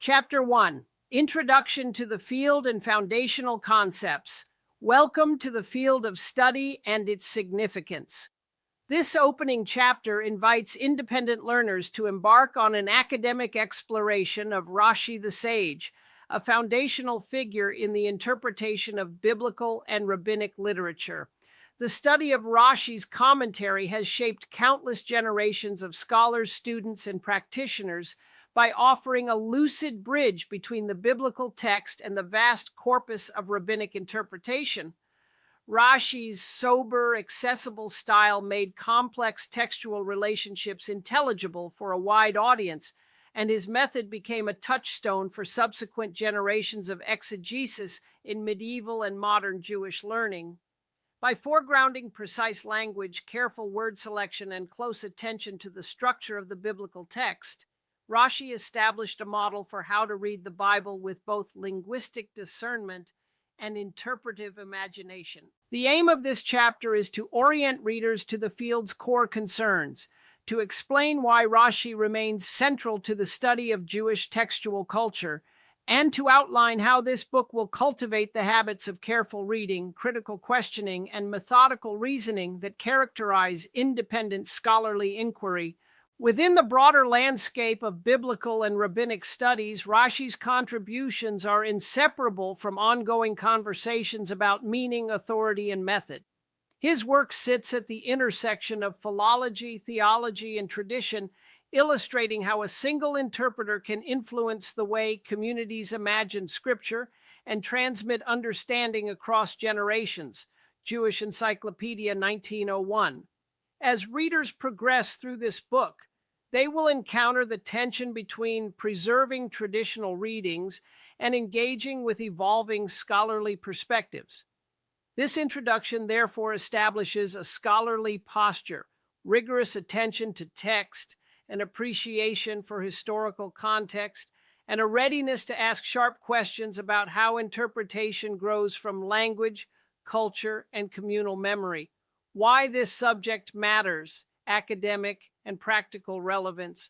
Chapter 1. Introduction to the Field and Foundational Concepts. Welcome to the field of study and its significance. This opening chapter invites independent learners to embark on an academic exploration of Rashi the Sage, a foundational figure in the interpretation of biblical and rabbinic literature. The study of Rashi's commentary has shaped countless generations of scholars, students, and practitioners by offering a lucid bridge between the biblical text and the vast corpus of rabbinic interpretation. Rashi's sober, accessible style made complex textual relationships intelligible for a wide audience, and his method became a touchstone for subsequent generations of exegesis in medieval and modern Jewish learning. By foregrounding precise language, careful word selection, and close attention to the structure of the biblical text, Rashi established a model for how to read the Bible with both linguistic discernment and interpretive imagination. The aim of this chapter is to orient readers to the field's core concerns, to explain why Rashi remains central to the study of Jewish textual culture, and to outline how this book will cultivate the habits of careful reading, critical questioning, and methodical reasoning that characterize independent scholarly inquiry. Within the broader landscape of biblical and rabbinic studies, Rashi's contributions are inseparable from ongoing conversations about meaning, authority, and method. His work sits at the intersection of philology, theology, and tradition, illustrating how a single interpreter can influence the way communities imagine Scripture and transmit understanding across generations. Jewish Encyclopedia, 1901. As readers progress through this book, they will encounter the tension between preserving traditional readings and engaging with evolving scholarly perspectives. This introduction therefore establishes a scholarly posture, rigorous attention to text, an appreciation for historical context, and a readiness to ask sharp questions about how interpretation grows from language, culture, and communal memory. Why this subject matters, academic and practical relevance.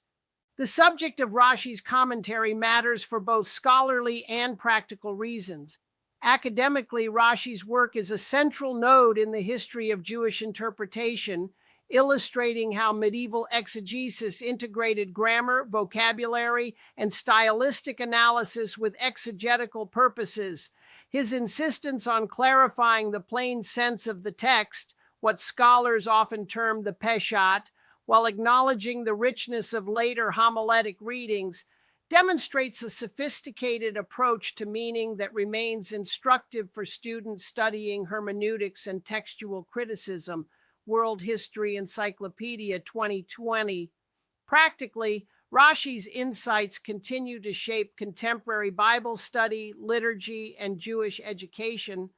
The subject of Rashi's commentary matters for both scholarly and practical reasons. Academically, Rashi's work is a central node in the history of Jewish interpretation, illustrating how medieval exegesis integrated grammar, vocabulary, and stylistic analysis with exegetical purposes. His insistence on clarifying the plain sense of the text, what scholars often term the peshat, while acknowledging the richness of later homiletic readings, demonstrates a sophisticated approach to meaning that remains instructive for students studying hermeneutics and textual criticism. World History Encyclopedia, 2020. Practically, Rashi's insights continue to shape contemporary Bible study, liturgy, and Jewish education,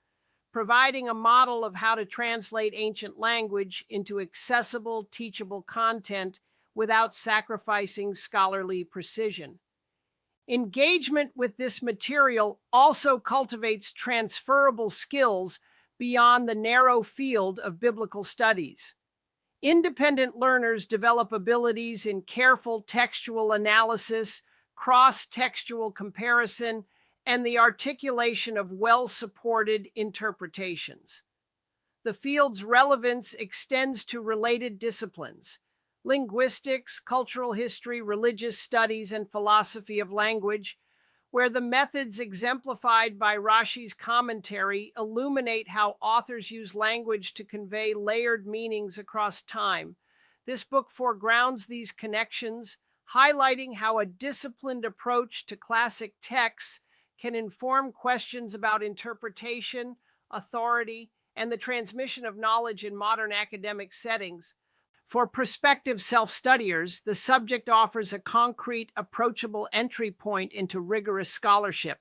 providing a model of how to translate ancient language into accessible, teachable content without sacrificing scholarly precision. Engagement with this material also cultivates transferable skills beyond the narrow field of biblical studies. Independent learners develop abilities in careful textual analysis, cross-textual comparison, and the articulation of well-supported interpretations. The field's relevance extends to related disciplines: linguistics, cultural history, religious studies, and philosophy of language, where the methods exemplified by Rashi's commentary illuminate how authors use language to convey layered meanings across time. This book foregrounds these connections, highlighting how a disciplined approach to classic texts can inform questions about interpretation, authority, and the transmission of knowledge in modern academic settings. For prospective self-studiers, the subject offers a concrete, approachable entry point into rigorous scholarship.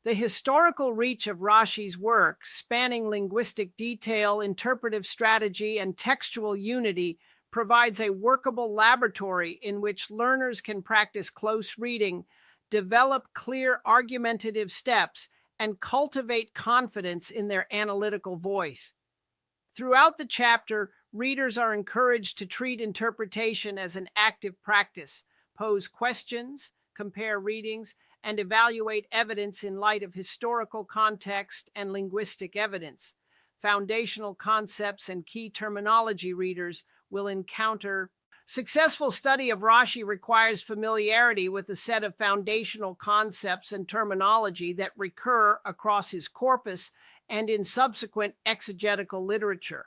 The historical reach of Rashi's work, spanning linguistic detail, interpretive strategy, and textual unity, provides a workable laboratory in which learners can practice close reading, develop clear argumentative steps, and cultivate confidence in their analytical voice. Throughout the chapter, readers are encouraged to treat interpretation as an active practice, pose questions, compare readings, and evaluate evidence in light of historical context and linguistic evidence. Foundational concepts and key terminology readers will encounter. Successful study of Rashi requires familiarity with a set of foundational concepts and terminology that recur across his corpus and in subsequent exegetical literature.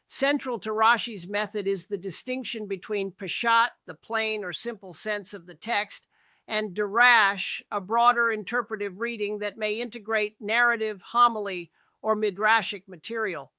Central to Rashi's method is the distinction between Peshat, the plain or simple sense of the text, and Darash, a broader interpretive reading that may integrate narrative, homily, or midrashic material.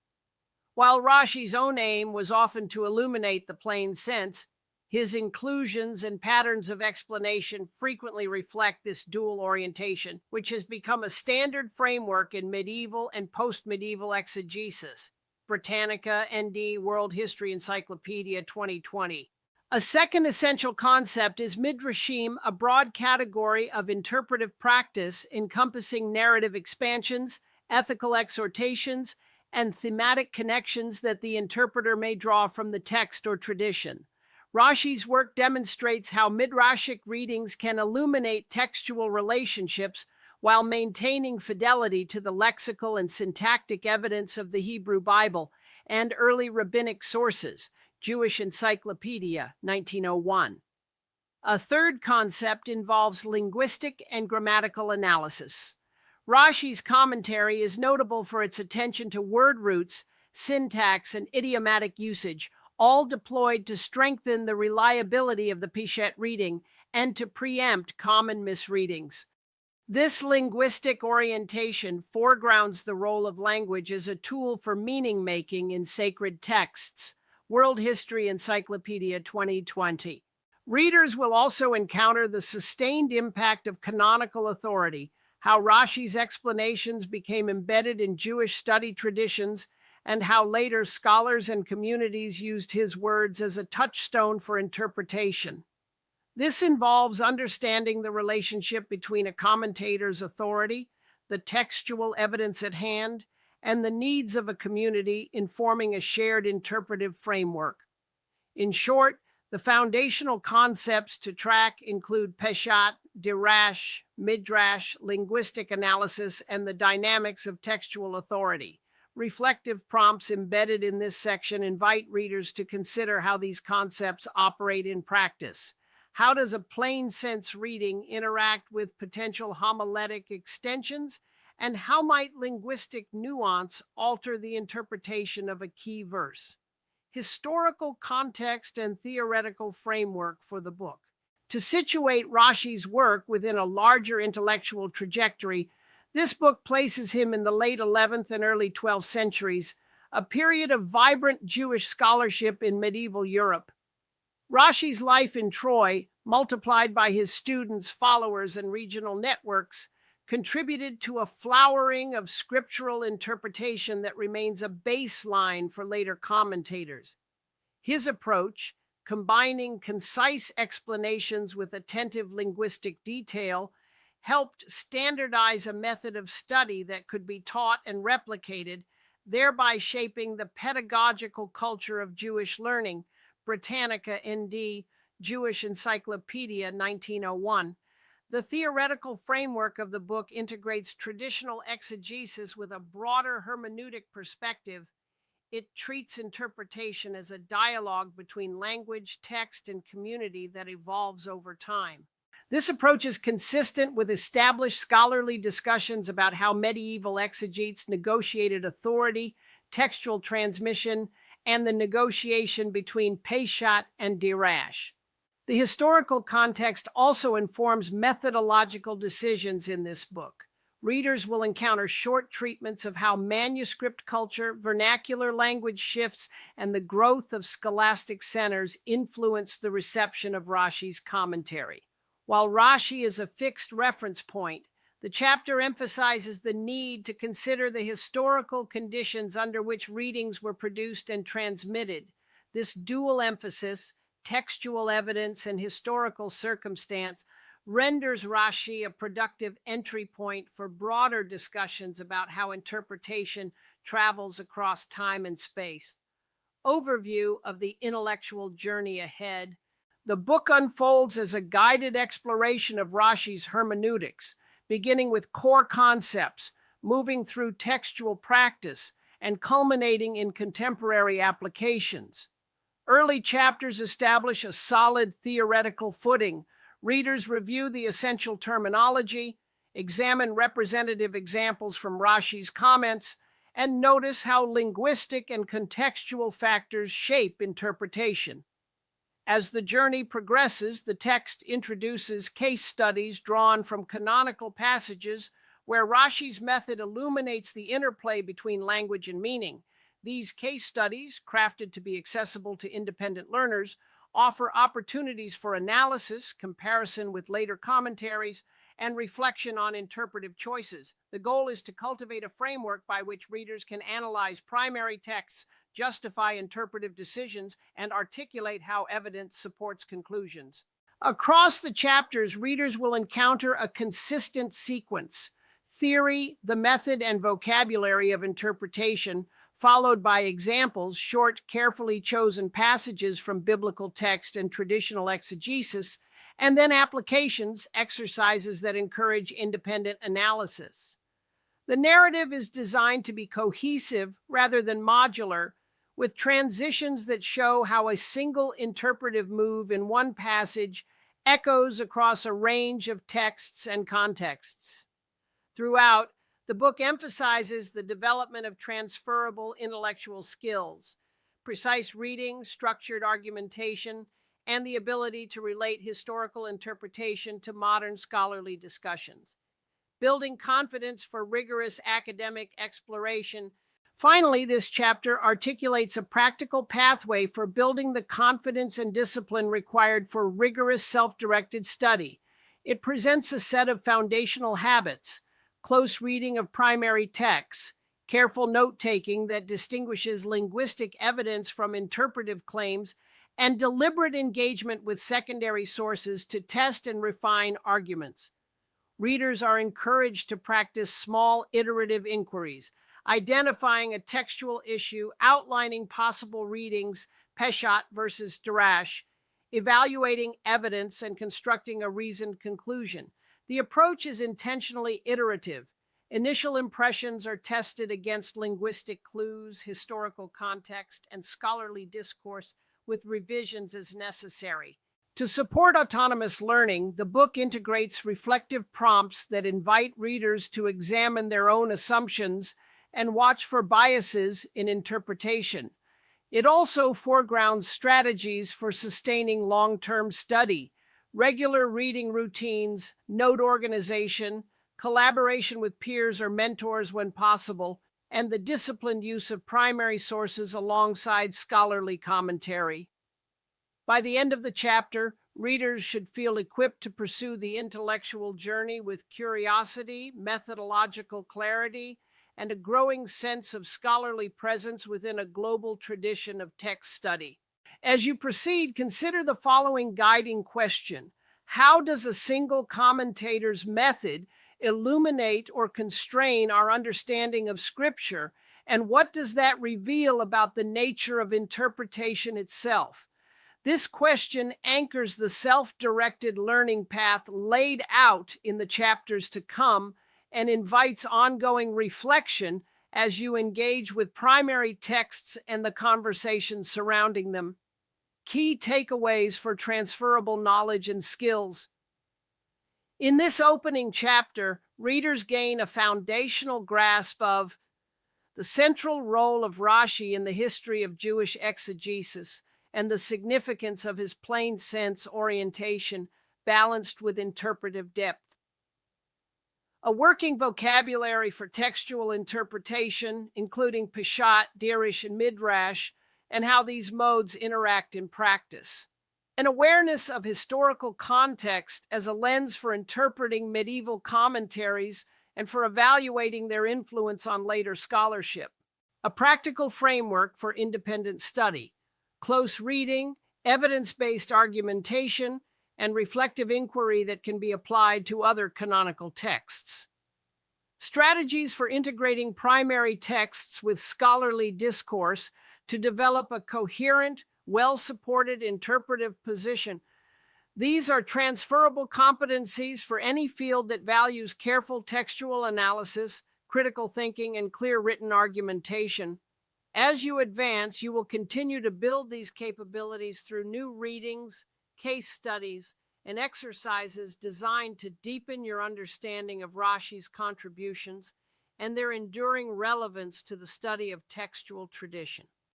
While Rashi's own aim was often to illuminate the plain sense, his inclusions and patterns of explanation frequently reflect this dual orientation, which has become a standard framework in medieval and post-medieval exegesis. Britannica, ND, World History Encyclopedia 2020. A second essential concept is midrashim, a broad category of interpretive practice encompassing narrative expansions, ethical exhortations, and thematic connections that the interpreter may draw from the text or tradition. Rashi's work demonstrates how midrashic readings can illuminate textual relationships while maintaining fidelity to the lexical and syntactic evidence of the Hebrew Bible and early rabbinic sources. Jewish Encyclopedia, 1901. A third concept involves linguistic and grammatical analysis. Rashi's commentary is notable for its attention to word roots, syntax, and idiomatic usage, all deployed to strengthen the reliability of the Peshat reading and to preempt common misreadings. This linguistic orientation foregrounds the role of language as a tool for meaning-making in sacred texts. World History Encyclopedia 2020. Readers will also encounter the sustained impact of canonical authority, how Rashi's explanations became embedded in Jewish study traditions, and how later scholars and communities used his words as a touchstone for interpretation. This involves understanding the relationship between a commentator's authority, the textual evidence at hand, and the needs of a community in forming a shared interpretive framework. In short, the foundational concepts to track include Peshat, Dirash, Midrash, linguistic analysis, and the dynamics of textual authority. Reflective prompts embedded in this section invite readers to consider how these concepts operate in practice. How does a plain sense reading interact with potential homiletic extensions? And how might linguistic nuance alter the interpretation of a key verse? Historical context and theoretical framework for the book. To situate Rashi's work within a larger intellectual trajectory, this book places him in the late 11th and early 12th centuries, a period of vibrant Jewish scholarship in medieval Europe. Rashi's life in Troy, multiplied by his students, followers, and regional networks, contributed to a flowering of scriptural interpretation that remains a baseline for later commentators. His approach, combining concise explanations with attentive linguistic detail, helped standardize a method of study that could be taught and replicated, thereby shaping the pedagogical culture of Jewish learning. Britannica, ND, Jewish Encyclopedia, 1901. The theoretical framework of the book integrates traditional exegesis with a broader hermeneutic perspective. It treats interpretation as a dialogue between language, text, and community that evolves over time. This approach is consistent with established scholarly discussions about how medieval exegetes negotiated authority, textual transmission, and the negotiation between Peshat and Dirash. The historical context also informs methodological decisions in this book. Readers will encounter short treatments of how manuscript culture, vernacular language shifts, and the growth of scholastic centers influence the reception of Rashi's commentary. While Rashi is a fixed reference point, the chapter emphasizes the need to consider the historical conditions under which readings were produced and transmitted. This dual emphasis, textual evidence and historical circumstance, renders Rashi a productive entry point for broader discussions about how interpretation travels across time and space. Overview of the intellectual journey ahead. The book unfolds as a guided exploration of Rashi's hermeneutics, beginning with core concepts, moving through textual practice, and culminating in contemporary applications. Early chapters establish a solid theoretical footing. Readers review the essential terminology, examine representative examples from Rashi's comments, and notice how linguistic and contextual factors shape interpretation. As the journey progresses, the text introduces case studies drawn from canonical passages where Rashi's method illuminates the interplay between language and meaning. These case studies, crafted to be accessible to independent learners, offer opportunities for analysis, comparison with later commentaries, and reflection on interpretive choices. The goal is to cultivate a framework by which readers can analyze primary texts, justify interpretive decisions, and articulate how evidence supports conclusions. Across the chapters, readers will encounter a consistent sequence: theory, the method and vocabulary of interpretation, followed by examples, short, carefully chosen passages from biblical text and traditional exegesis, and then applications, exercises that encourage independent analysis. The narrative is designed to be cohesive rather than modular, with transitions that show how a single interpretive move in one passage echoes across a range of texts and contexts. Throughout, the book emphasizes the development of transferable intellectual skills, precise reading, structured argumentation, and the ability to relate historical interpretation to modern scholarly discussions, building confidence for rigorous academic exploration. Finally, this chapter articulates a practical pathway for building the confidence and discipline required for rigorous self-directed study. It presents a set of foundational habits: close reading of primary texts, careful note-taking that distinguishes linguistic evidence from interpretive claims, and deliberate engagement with secondary sources to test and refine arguments. Readers are encouraged to practice small iterative inquiries, identifying a textual issue, outlining possible readings, peshat versus darash, evaluating evidence, and constructing a reasoned conclusion. The approach is intentionally iterative. Initial impressions are tested against linguistic clues, historical context, and scholarly discourse, with revisions as necessary. To support autonomous learning, the book integrates reflective prompts that invite readers to examine their own assumptions and watch for biases in interpretation. It also foregrounds strategies for sustaining long-term study: regular reading routines, note organization, collaboration with peers or mentors when possible, and the disciplined use of primary sources alongside scholarly commentary. By the end of the chapter, readers should feel equipped to pursue the intellectual journey with curiosity, methodological clarity, and a growing sense of scholarly presence within a global tradition of text study. As you proceed, consider the following guiding question: how does a single commentator's method illuminate or constrain our understanding of Scripture, and what does that reveal about the nature of interpretation itself? This question anchors the self-directed learning path laid out in the chapters to come and invites ongoing reflection as you engage with primary texts and the conversations surrounding them. Key takeaways for transferable knowledge and skills. In this opening chapter, readers gain a foundational grasp of the central role of Rashi in the history of Jewish exegesis and the significance of his plain sense orientation balanced with interpretive depth. A working vocabulary for textual interpretation, including peshat, dirish, and midrash, and how these modes interact in practice. An awareness of historical context as a lens for interpreting medieval commentaries and for evaluating their influence on later scholarship. A practical framework for independent study, close reading, evidence-based argumentation, and reflective inquiry that can be applied to other canonical texts. Strategies for integrating primary texts with scholarly discourse to develop a coherent, well-supported interpretive position These are transferable competencies for any field that values careful textual analysis, critical thinking, and clear written argumentation. As you advance, you will continue to build these capabilities through new readings, case studies, and exercises designed to deepen your understanding of Rashi's contributions and their enduring relevance to the study of textual tradition.